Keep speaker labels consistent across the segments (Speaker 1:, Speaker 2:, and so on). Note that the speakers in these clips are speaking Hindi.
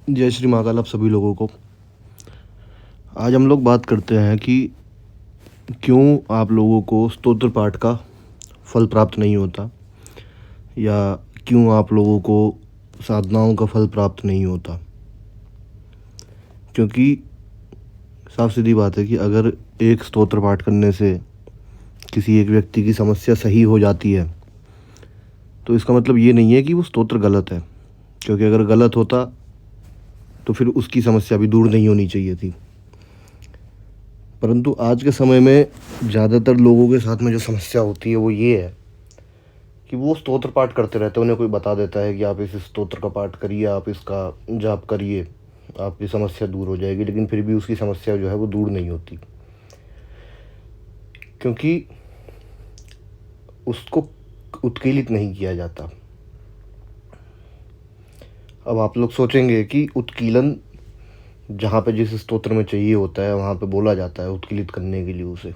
Speaker 1: जय श्री महाकाल आप सभी लोगों को। आज हम लोग बात करते हैं कि क्यों आप लोगों को स्तोत्र पाठ का फल प्राप्त नहीं होता, या क्यों आप लोगों को साधनाओं का फल प्राप्त नहीं होता। क्योंकि साफ सीधी बात है कि अगर एक स्तोत्र पाठ करने से किसी एक व्यक्ति की समस्या सही हो जाती है, तो इसका मतलब ये नहीं है कि वो स्तोत्र गलत है। क्योंकि अगर गलत होता तो फिर उसकी समस्या भी दूर नहीं होनी चाहिए थी। परंतु आज के समय में ज़्यादातर लोगों के साथ में जो समस्या होती है वो ये है कि वो स्तोत्र पाठ करते रहते हैं। उन्हें कोई बता देता है कि आप इस स्तोत्र का पाठ करिए, आप इसका जाप करिए, आपकी समस्या दूर हो जाएगी, लेकिन फिर भी उसकी समस्या जो है वो दूर नहीं होती, क्योंकि उसको उत्कीलित नहीं किया जाता। अब आप लोग सोचेंगे कि उत्कीलन जहाँ पे जिस स्तोत्र में चाहिए होता है वहाँ पे बोला जाता है उत्कीलित करने के लिए उसे।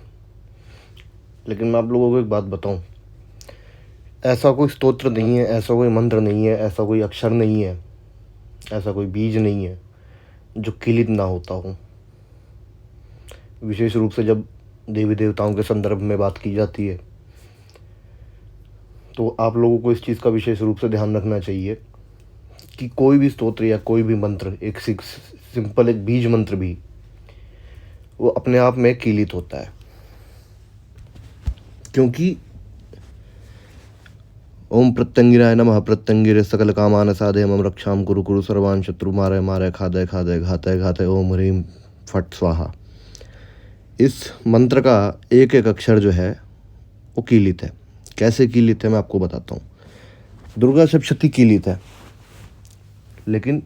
Speaker 1: लेकिन मैं आप लोगों को एक बात बताऊँ, ऐसा कोई स्तोत्र नहीं है, ऐसा कोई मंत्र नहीं है, ऐसा कोई अक्षर नहीं है, ऐसा कोई बीज नहीं है जो कीलित ना होता हो। विशेष रूप से जब देवी देवताओं के संदर्भ में बात की जाती है तो आप लोगों को इस चीज़ का विशेष रूप से ध्यान रखना चाहिए कि कोई भी स्तोत्र या कोई भी मंत्र, एक सिंपल एक बीज मंत्र भी, वो अपने आप में कीलित होता है। क्योंकि ओम प्रत्यंगिराय नमः प्रत्यंगिरे सकल कामान साधय मम रक्षाम कुरु कुरु सर्वान् शत्रु मारय मारय खादय खादय घातय घातय ओम ह्रीम फट स्वाहा। इस मंत्र का एक एक अक्षर जो है वो कीलित है। कैसे कीलित है मैं आपको बताता हूँ। दुर्गा सप्तशती कीलित है, लेकिन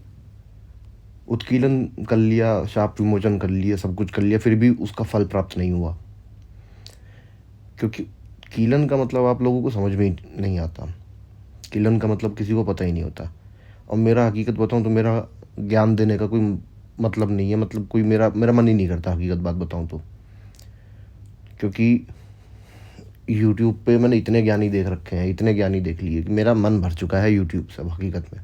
Speaker 1: उत्कीलन कर लिया, शाप विमोचन कर लिया, सब कुछ कर लिया, फिर भी उसका फल प्राप्त नहीं हुआ। क्योंकि कीलन का मतलब आप लोगों को समझ में ही नहीं आता। कीलन का मतलब किसी को पता ही नहीं होता। और मेरा हकीकत बताऊं तो मेरा ज्ञान देने का कोई मतलब नहीं है, मतलब कोई मेरा मन ही नहीं करता हकीकत बात बताऊं तो। क्योंकि यूट्यूब पे मैंने इतने ज्ञानी देख रखे हैं, इतने ज्ञानी देख लिए कि मेरा मन भर चुका है यूट्यूब से। हकीकत में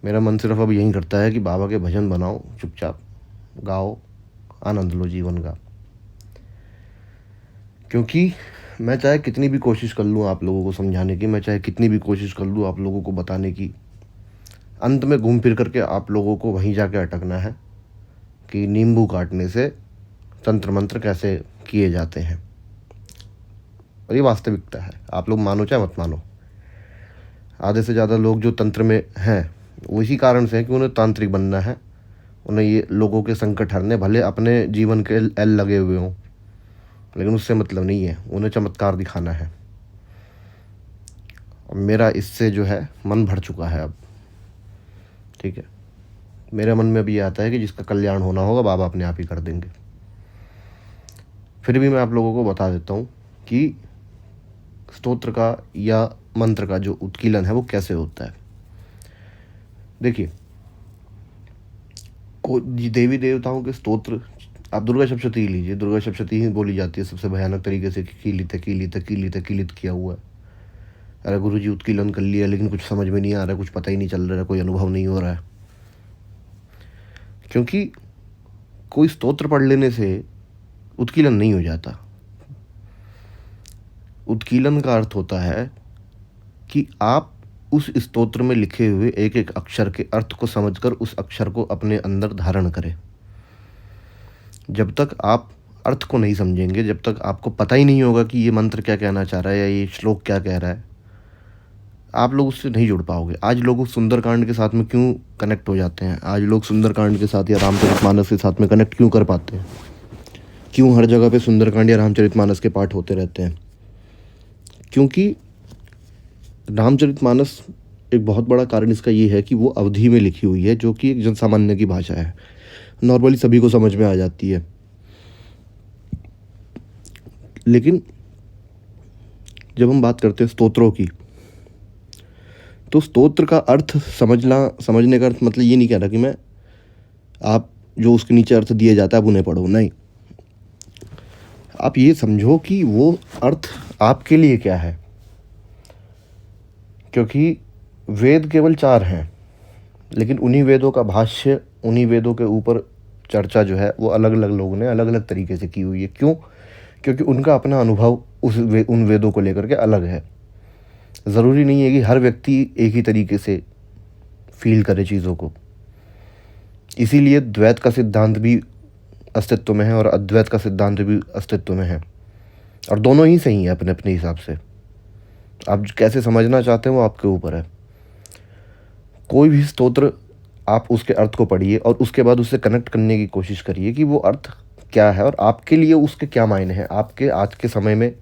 Speaker 1: मेरा मन सिर्फ अब यही करता है कि बाबा के भजन बनाओ, चुपचाप गाओ, आनंद लो जीवन का। क्योंकि मैं चाहे कितनी भी कोशिश कर लूँ आप लोगों को समझाने की, मैं चाहे कितनी भी कोशिश कर लूँ आप लोगों को बताने की, अंत में घूम फिर करके आप लोगों को वहीं जाके अटकना है कि नींबू काटने से तंत्र मंत्र कैसे किए जाते हैं। और ये वास्तविकता है, आप लोग मानो चाहे मत मानो। आधे से ज़्यादा लोग जो तंत्र में हैं वो इसी कारण से है कि उन्हें तांत्रिक बनना है, उन्हें ये लोगों के संकट हरने, भले अपने जीवन के एल लगे हुए हों, लेकिन उससे मतलब नहीं है, उन्हें चमत्कार दिखाना है। और मेरा इससे जो है मन भर चुका है अब। ठीक है, मेरे मन में अब ये आता है कि जिसका कल्याण होना होगा बाबा अपने आप ही कर देंगे। फिर भी मैं आप लोगों को बता देता हूँ कि स्तोत्र का या मंत्र का जो उत्कीलन है वो कैसे होता है। देखिए, देवी देवताओं के स्तोत्र, आप दुर्गा सप्तशती लीजिए, दुर्गा सप्तशती ही बोली जाती है सबसे भयानक तरीके से, कीलित है कीलित है कीलित है कीलित किया हुआ है। अरे गुरु जी उत्कीलन कर लिया लेकिन कुछ समझ में नहीं आ रहा, कुछ पता ही नहीं चल रहा है, कोई अनुभव नहीं हो रहा है। क्योंकि कोई स्तोत्र पढ़ लेने से उत्कीलन नहीं हो जाता। उत्कीलन का अर्थ होता है कि आप उस स्तोत्र में लिखे हुए एक एक अक्षर के अर्थ को समझकर उस अक्षर को अपने अंदर धारण करें। जब तक आप अर्थ को नहीं समझेंगे, जब तक आपको पता ही नहीं होगा कि ये मंत्र क्या कहना चाह रहा है या ये श्लोक क्या कह रहा है, आप लोग उससे नहीं जुड़ पाओगे। आज लोग सुंदरकांड के साथ में क्यों कनेक्ट हो जाते हैं? आज लोग सुंदरकांड के साथ या रामचरितमानस के साथ में कनेक्ट क्यों कर पाते हैं? क्यों हर जगह पे सुंदरकांड या रामचरितमानस के पाठ होते रहते हैं? क्योंकि रामचरितमानस एक बहुत बड़ा कारण इसका ये है कि वो अवधी में लिखी हुई है, जो कि एक जन सामान्य की भाषा है, नॉर्मली सभी को समझ में आ जाती है। लेकिन जब हम बात करते हैं स्तोत्रों की, तो स्तोत्र का अर्थ समझने का अर्थ मतलब ये नहीं कह रहा कि मैं आप जो उसके नीचे अर्थ दिए जाता है आप उन्हें पढ़ो, नहीं। आप ये समझो कि वो अर्थ आपके लिए क्या है। क्योंकि वेद केवल 4 हैं, लेकिन उन्हीं वेदों का भाष्य, उन्हीं वेदों के ऊपर चर्चा जो है वो अलग अलग लोगों ने अलग अलग तरीके से की हुई है। क्यों? क्योंकि उनका अपना अनुभव उन वेदों को लेकर के अलग है। ज़रूरी नहीं है कि हर व्यक्ति एक ही तरीके से फील करे चीज़ों को। इसीलिए द्वैत का सिद्धांत भी अस्तित्व में है और अद्वैत का सिद्धांत भी अस्तित्व में है, और दोनों ही सही हैं अपने अपने हिसाब से। आप कैसे समझना चाहते हैं वो आपके ऊपर है। कोई भी स्तोत्र आप उसके अर्थ को पढ़िए और उसके बाद उससे कनेक्ट करने की कोशिश करिए कि वो अर्थ क्या है और आपके लिए उसके क्या मायने हैं। आपके आज के समय में,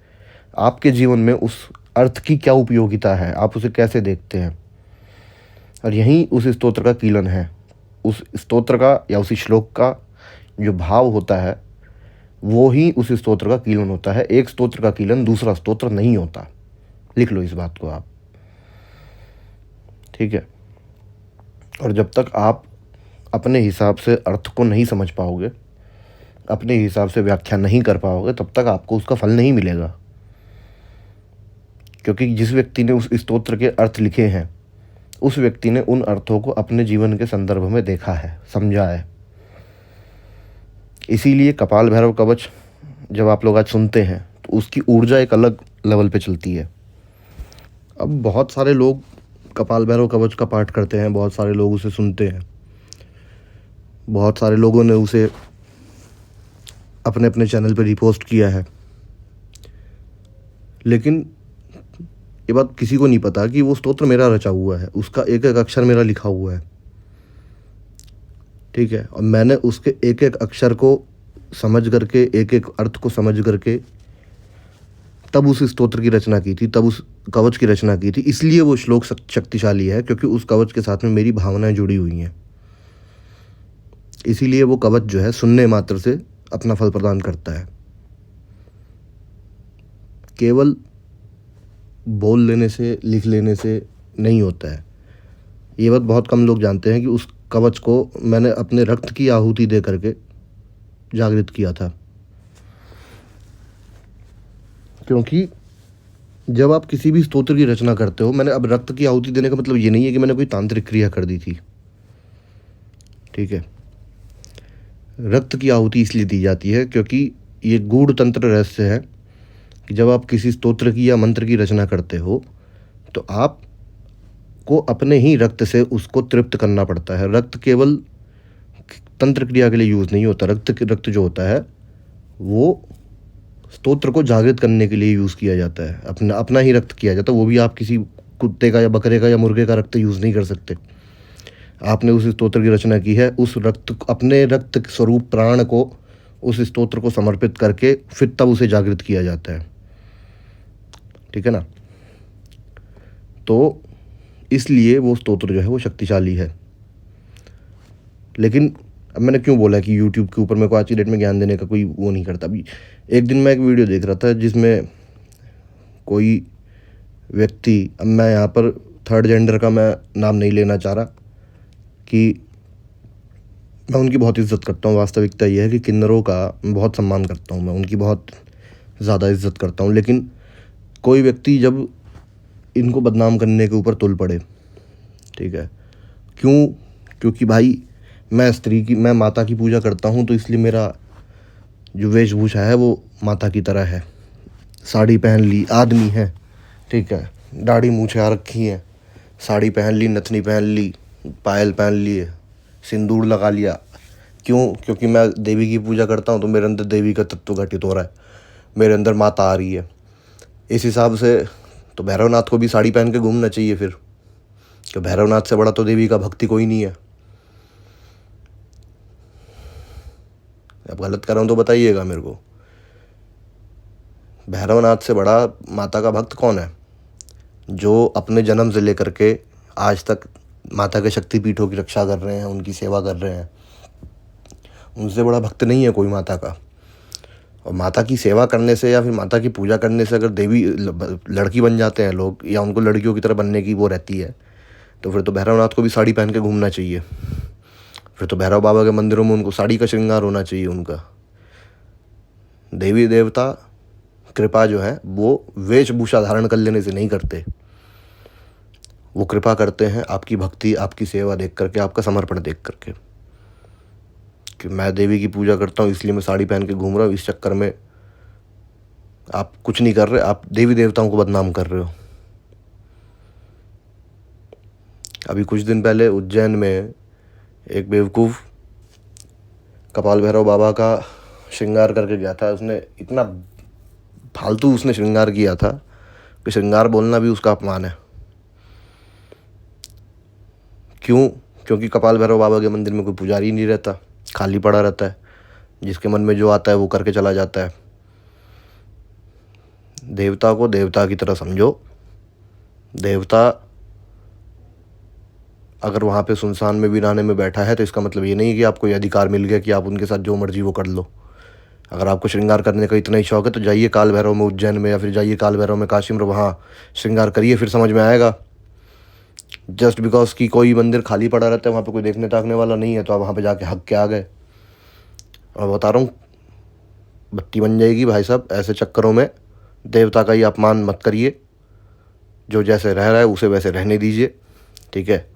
Speaker 1: आपके जीवन में उस अर्थ की क्या उपयोगिता है, आप उसे कैसे देखते हैं। और यही उस स्तोत्र का कीलन है। उस स्तोत्र का या उसी श्लोक का जो भाव होता है वो ही उस स्तोत्र का कीलन होता है। एक स्तोत्र का कीलन दूसरा स्तोत्र नहीं होता। लिख लो इस बात को आप, ठीक है। और जब तक आप अपने हिसाब से अर्थ को नहीं समझ पाओगे, अपने हिसाब से व्याख्या नहीं कर पाओगे, तब तक आपको उसका फल नहीं मिलेगा। क्योंकि जिस व्यक्ति ने उस स्तोत्र के अर्थ लिखे हैं, उस व्यक्ति ने उन अर्थों को अपने जीवन के संदर्भ में देखा है, समझा है। इसीलिए कपाल भैरव कवच जब आप लोग आज सुनते हैं तो उसकी ऊर्जा एक अलग लेवल पे चलती है। अब बहुत सारे लोग कपाल भैरव कवच का पाठ करते हैं, बहुत सारे लोग उसे सुनते हैं, बहुत सारे लोगों ने उसे अपने अपने चैनल पे रिपोस्ट किया है। लेकिन ये बात किसी को नहीं पता कि वो स्तोत्र मेरा रचा हुआ है, उसका एक एक अक्षर मेरा लिखा हुआ है, ठीक है। और मैंने उसके एक एक अक्षर को समझ करके, एक एक अर्थ को समझ करके तब उस स्तोत्र की रचना की थी, तब उस कवच की रचना की थी। इसलिए वो श्लोक शक्तिशाली है, क्योंकि उस कवच के साथ में मेरी भावनाएं जुड़ी हुई हैं। इसीलिए वो कवच जो है सुनने मात्र से अपना फल प्रदान करता है। केवल बोल लेने से, लिख लेने से नहीं होता है। ये बात बहुत कम लोग जानते हैं कि उस कवच को मैंने अपने रक्त की आहुति दे करके जागृत किया था। क्योंकि जब आप किसी भी स्तोत्र की रचना करते हो, मैंने अब रक्त की आहुति देने का मतलब ये नहीं है कि मैंने कोई तांत्रिक क्रिया कर दी थी, ठीक है। रक्त की आहुति इसलिए दी जाती है क्योंकि ये गूढ़ तंत्र रहस्य है कि जब आप किसी स्तोत्र की या मंत्र की रचना करते हो तो आप को अपने ही रक्त से उसको तृप्त करना पड़ता है। रक्त केवल तंत्र क्रिया के लिए यूज़ नहीं होता। रक्त जो होता है वो स्तोत्र को जागृत करने के लिए यूज़ किया जाता है। अपना ही रक्त किया जाता है। वो भी आप किसी कुत्ते का या बकरे का या मुर्गे का रक्त यूज़ नहीं कर सकते। आपने उस स्तोत्र की रचना की है, उस रक्त, अपने रक्त स्वरूप प्राण को उस स्तोत्र को समर्पित करके फिर तब उसे जागृत किया जाता है, ठीक है ना। तो इसलिए वो स्तोत्र जो है वो शक्तिशाली है। लेकिन अब मैंने क्यों बोला कि यूट्यूब के ऊपर मेरे को आज की डेट में ज्ञान देने का कोई वो नहीं करता। अभी एक दिन मैं एक वीडियो देख रहा था जिसमें कोई व्यक्ति, अब मैं यहाँ पर थर्ड जेंडर का मैं नाम नहीं लेना चाह रहा, कि मैं उनकी बहुत इज़्ज़त करता हूँ। वास्तविकता ये है कि किन्नरों का बहुत सम्मान करता हूँ, मैं उनकी बहुत ज़्यादा इज़्ज़त करता हूँ। लेकिन कोई व्यक्ति जब इनको बदनाम करने के ऊपर तुल पड़े, ठीक है, क्यों? क्योंकि भाई मैं माता की पूजा करता हूँ, तो इसलिए मेरा जो वेशभूषा है वो माता की तरह है। साड़ी पहन ली, आदमी है, ठीक है, दाढ़ी मूछें आ रखी है, साड़ी पहन ली, नथनी पहन ली, पायल पहन लिए, सिंदूर लगा लिया। क्यों? क्योंकि मैं देवी की पूजा करता हूँ तो मेरे अंदर देवी का तत्व घटित हो रहा है, मेरे अंदर माता आ रही है। इस हिसाब से तो भैरवनाथ को भी साड़ी पहन के घूमना चाहिए फिर, कि भैरवनाथ से बड़ा तो देवी का भक्ति कोई नहीं है। अब गलत कर रहा हूँ तो बताइएगा मेरे को। भैरवनाथ से बड़ा माता का भक्त कौन है? जो अपने जन्म से लेकर के आज तक माता के शक्तिपीठों की रक्षा कर रहे हैं, उनकी सेवा कर रहे हैं। उनसे बड़ा भक्त नहीं है कोई माता का। और माता की सेवा करने से या फिर माता की पूजा करने से अगर देवी लड़की बन जाते हैं लोग, या उनको लड़कियों की तरह बनने की वो रहती है, तो फिर तो भैरवनाथ को भी साड़ी पहन के घूमना चाहिए। फिर तो भैरव बाबा के मंदिरों में उनको साड़ी का श्रृंगार होना चाहिए उनका। देवी देवता कृपा जो है वो वेशभूषा धारण कर लेने से नहीं करते, वो कृपा करते हैं आपकी भक्ति, आपकी सेवा देख करके, आपका समर्पण देख करके, कि मैं देवी की पूजा करता हूँ इसलिए मैं साड़ी पहन के घूम रहा हूँ। इस चक्कर में आप कुछ नहीं कर रहे, आप देवी देवताओं को बदनाम कर रहे हो। अभी कुछ दिन पहले उज्जैन में एक बेवकूफ़ कपाल भैरव बाबा का श्रृंगार करके गया था। उसने इतना फालतू उसने श्रृंगार किया था कि श्रृंगार बोलना भी उसका अपमान है। क्यों? क्योंकि कपाल भैरव बाबा के मंदिर में कोई पुजारी नहीं रहता, खाली पड़ा रहता है, जिसके मन में जो आता है वो करके चला जाता है। देवता को देवता की तरह समझो। देवता अगर वहाँ पे सुनसान में वीराने में बैठा है तो इसका मतलब ये नहीं कि आपको ये अधिकार मिल गया कि आप उनके साथ जो मर्जी वो कर लो। अगर आपको श्रृंगार करने का इतना ही शौक है तो जाइए काल भैरव में उज्जैन में, या फिर जाइए काल भैरव में काशी में, वहाँ श्रृंगार करिए, फिर समझ में आएगा। जस्ट बिकॉज कि कोई मंदिर खाली पड़ा रहता है, वहाँ पे कोई देखने ताकने वाला नहीं है, तो आप वहाँ पे जाके हक के आ गए। और बता रहा हूँ, बत्ती बन जाएगी भाई साहब। ऐसे चक्करों में देवता का ही अपमान मत करिए। जो जैसे रह रहा है उसे वैसे रहने दीजिए, ठीक है।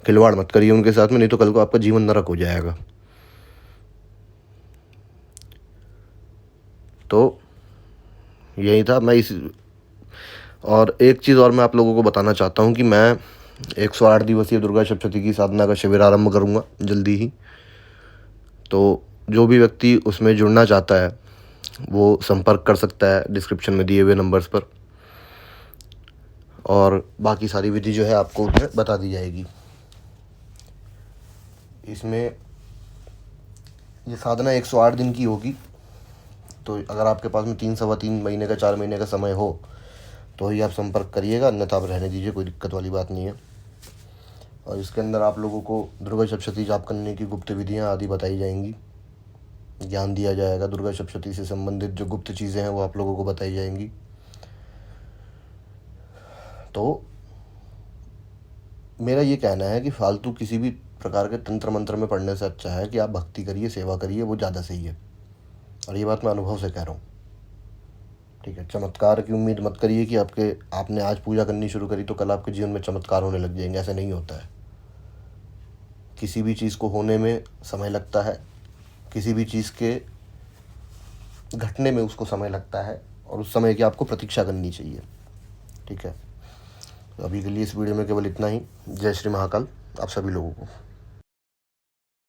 Speaker 1: खिलवाड़ मत करिए उनके साथ में, नहीं तो कल को आपका जीवन नरक हो जाएगा। तो यही था। और एक चीज़ और मैं आप लोगों को बताना चाहता हूँ कि मैं 108 दिवसीय दुर्गा सप्तशती की साधना का शिविर आरंभ करूँगा जल्दी ही। तो जो भी व्यक्ति उसमें जुड़ना चाहता है वो संपर्क कर सकता है डिस्क्रिप्शन में दिए हुए नंबर्स पर, और बाकी सारी विधि जो है आपको उसमें बता दी जाएगी। इसमें ये साधना 108 दिन की होगी। तो अगर आपके पास में 3 सवा 3 महीने का 4 महीने का समय हो तो ही आप संपर्क करिएगा, अन्यथा आप रहने दीजिए, कोई दिक्कत वाली बात नहीं है। और इसके अंदर आप लोगों को दुर्गा सप्तशती जाप करने की गुप्त विधियाँ आदि बताई जाएंगी, ज्ञान दिया जाएगा। दुर्गा सप्तशती से संबंधित जो गुप्त चीज़ें हैं वो आप लोगों को बताई जाएंगी। तो मेरा ये कहना है कि फालतू किसी भी प्रकार के तंत्र मंत्र में पढ़ने से अच्छा है कि आप भक्ति करिए, सेवा करिए, वो ज़्यादा सही है। और ये बात मैं अनुभव से कह रहा हूँ, ठीक है। चमत्कार की उम्मीद मत करिए कि आपने आज पूजा करनी शुरू करी तो कल आपके जीवन में चमत्कार होने लग जाएंगे। ऐसा नहीं होता है। किसी भी चीज़ को होने में समय लगता है, किसी भी चीज़ के घटने में उसको समय लगता है, और उस समय की आपको प्रतीक्षा करनी चाहिए, ठीक है। तो अभी के लिए इस वीडियो में केवल इतना ही। जय श्री महाकाल आप सभी लोगों को।